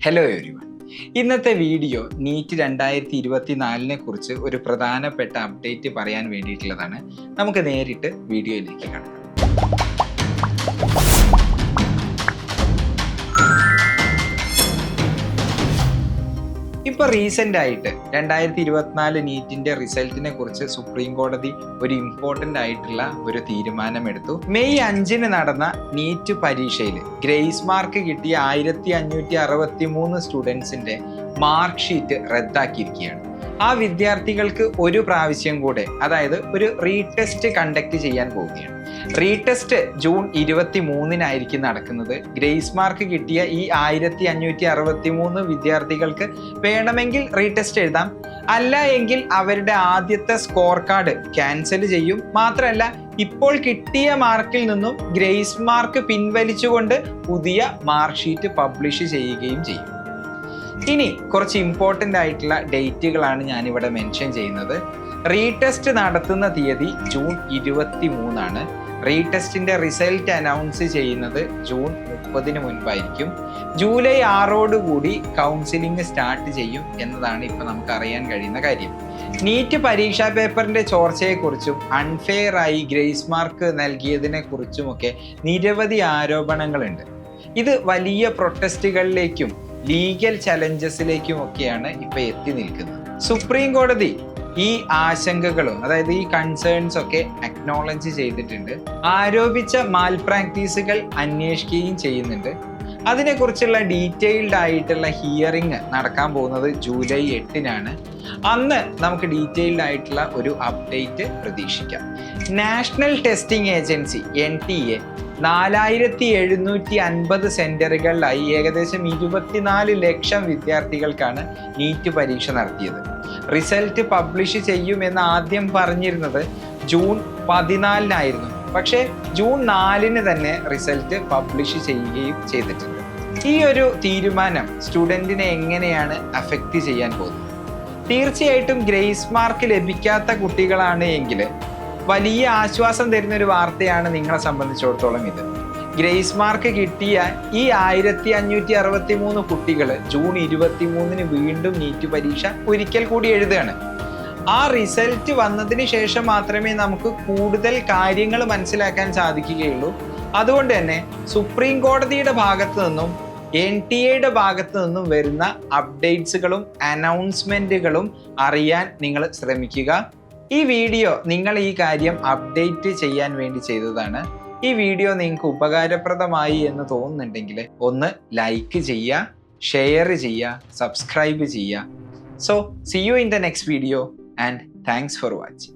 Hello everyone. ഇന്നത്തെ video NEET 2024 കുറിച്ച് ഒരു പ്രധാനപ്പെട്ട അപ്ഡേറ്റ് പറയാൻ വേണ്ടിയിട്ടുള്ളതാണ്. നമുക്ക് നേരിട്ട് വീഡിയോയിലേക്ക് കടക്കാം. ഇപ്പോൾ റീസെൻ്റ് ആയിട്ട് 2024 നീറ്റിൻ്റെ റിസൾട്ടിനെ കുറിച്ച് സുപ്രീം കോടതി ഒരു ഇമ്പോർട്ടൻ്റ് ആയിട്ടുള്ള ഒരു തീരുമാനമെടുത്തു. മെയ് 5 നടന്ന നീറ്റ് പരീക്ഷയിൽ ഗ്രേസ് മാർക്ക് കിട്ടിയ 1563 സ്റ്റുഡൻസിൻ്റെ മാർക്ക് ഷീറ്റ് റദ്ദാക്കിയിരിക്കുകയാണ്. ആ വിദ്യാർത്ഥികൾക്ക് ഒരു പ്രാവശ്യം കൂടെ, അതായത് ഒരു റീടെസ്റ്റ് കണ്ടക്ട് ചെയ്യാൻ പോവുകയാണ്. റീടെസ്റ്റ് ജൂൺ 23 നടക്കുന്നത്. ഗ്രേസ് മാർക്ക് കിട്ടിയ ഈ 1563 വിദ്യാർത്ഥികൾക്ക് വേണമെങ്കിൽ റീടെസ്റ്റ് എഴുതാം, അല്ല എങ്കിൽ അവരുടെ ആദ്യത്തെ സ്കോർ കാർഡ് ക്യാൻസൽ ചെയ്യും. മാത്രമല്ല, ഇപ്പോൾ കിട്ടിയ മാർക്കിൽ നിന്നും ഗ്രേസ് മാർക്ക് പിൻവലിച്ചുകൊണ്ട് പുതിയ മാർക്ക് ഷീറ്റ് പബ്ലിഷ് ചെയ്യുകയും ചെയ്യും. ഇനി കുറച്ച് ഇമ്പോർട്ടൻ്റ് ആയിട്ടുള്ള ഡേറ്റുകളാണ് ഞാനിവിടെ മെൻഷൻ ചെയ്യുന്നത്. റീടെസ്റ്റ് നടത്തുന്ന തീയതി ജൂൺ 23. റീടെസ്റ്റിന്റെ റിസൾട്ട് അനൗൺസ് ചെയ്യുന്നത് ജൂൺ 30 മുൻപായിരിക്കും. ജൂലൈ 6 കൂടി കൗൺസിലിംഗ് സ്റ്റാർട്ട് ചെയ്യും എന്നതാണ് ഇപ്പൊ നമുക്ക് അറിയാൻ കഴിയുന്ന കാര്യം. നീറ്റ് പരീക്ഷാ പേപ്പറിന്റെ ചോർച്ചയെക്കുറിച്ചും അൺഫെയർ ആയി ഗ്രേസ് മാർക്ക് നൽകിയതിനെ കുറിച്ചുമൊക്കെ നിരവധി ആരോപണങ്ങളുണ്ട്. ഇത് വലിയ പ്രൊട്ടസ്റ്റുകളിലേക്കും ലീഗൽ ചലഞ്ചസിലേക്കും ഒക്കെയാണ് ഇപ്പൊ എത്തി നിൽക്കുന്നത്. സുപ്രീം കോടതി ഈ ആശങ്കകളും, അതായത് ഈ കൺസേൺസ് ഒക്കെ അക്നോളജ് ചെയ്തിട്ടുണ്ട്. ആരോപിച്ച മാൽ പ്രാക്ടീസുകൾ അന്വേഷിക്കുകയും ചെയ്യുന്നുണ്ട്. അതിനെക്കുറിച്ചുള്ള ഡീറ്റെയിൽഡ് ആയിട്ടുള്ള ഹിയറിംഗ് നടക്കാൻ പോകുന്നത് ജൂലൈ 8 അന്ന് നമുക്ക് ഡീറ്റെയിൽഡ് ആയിട്ടുള്ള ഒരു അപ്ഡേറ്റ് പ്രതീക്ഷിക്കാം. നാഷണൽ ടെസ്റ്റിംഗ് ഏജൻസി NTA 4750 സെന്ററുകളിലായി ഏകദേശം 24 ലക്ഷം വിദ്യാർത്ഥികൾക്കാണ് നീറ്റ് പരീക്ഷ നടത്തിയത്. റിസൾട്ട് പബ്ലിഷ് ചെയ്യുമെന്ന് ആദ്യം പറഞ്ഞിരുന്നത് ജൂൺ 14 പക്ഷേ ജൂൺ 4 തന്നെ റിസൾട്ട് പബ്ലിഷ് ചെയ്യുകയും ചെയ്തിട്ടുണ്ട്. ഈ ഒരു തീരുമാനം സ്റ്റുഡൻറ്റിനെ എങ്ങനെയാണ് അഫക്റ്റ് ചെയ്യാൻ പോകുന്നത്? തീർച്ചയായിട്ടും ഗ്രേസ് മാർക്ക് ലഭിക്കാത്ത കുട്ടികളാണ് എങ്കിൽ വലിയ ആശ്വാസം തരുന്ന ഒരു വാർത്തയാണ് നിങ്ങളെ സംബന്ധിച്ചിടത്തോളം ഇത്. ഗ്രേസ് മാർക്ക് കിട്ടിയ ഈ 1563 കുട്ടികൾ ജൂൺ 23 വീണ്ടും നീറ്റ് പരീക്ഷ ഒരിക്കൽ കൂടി എഴുതുകയാണ്. ആ റിസൾട്ട് വന്നതിന് ശേഷം മാത്രമേ നമുക്ക് കൂടുതൽ കാര്യങ്ങൾ മനസ്സിലാക്കാൻ സാധിക്കുകയുള്ളൂ. അതുകൊണ്ട് തന്നെ സുപ്രീം കോടതിയുടെ ഭാഗത്തു നിന്നും NTA ഭാഗത്തു നിന്നും വരുന്ന അപ്ഡേറ്റ്സുകളും അനൗൺസ്മെന്റുകളും അറിയാൻ നിങ്ങൾ ശ്രമിക്കുക. ഈ വീഡിയോ നിങ്ങൾ ഈ കാര്യം അപ്ഡേറ്റ് ചെയ്യാൻ വേണ്ടി ചെയ്തതാണ്. ഈ വീഡിയോ നിങ്ങൾക്ക് ഉപകാരപ്രദമായി എന്ന് തോന്നുന്നുണ്ടെങ്കിൽ ഒന്ന് ലൈക്ക് ചെയ്യുക, ഷെയർ ചെയ്യുക, സബ്സ്ക്രൈബ് ചെയ്യുക. So see you in the next video and thanks for watching.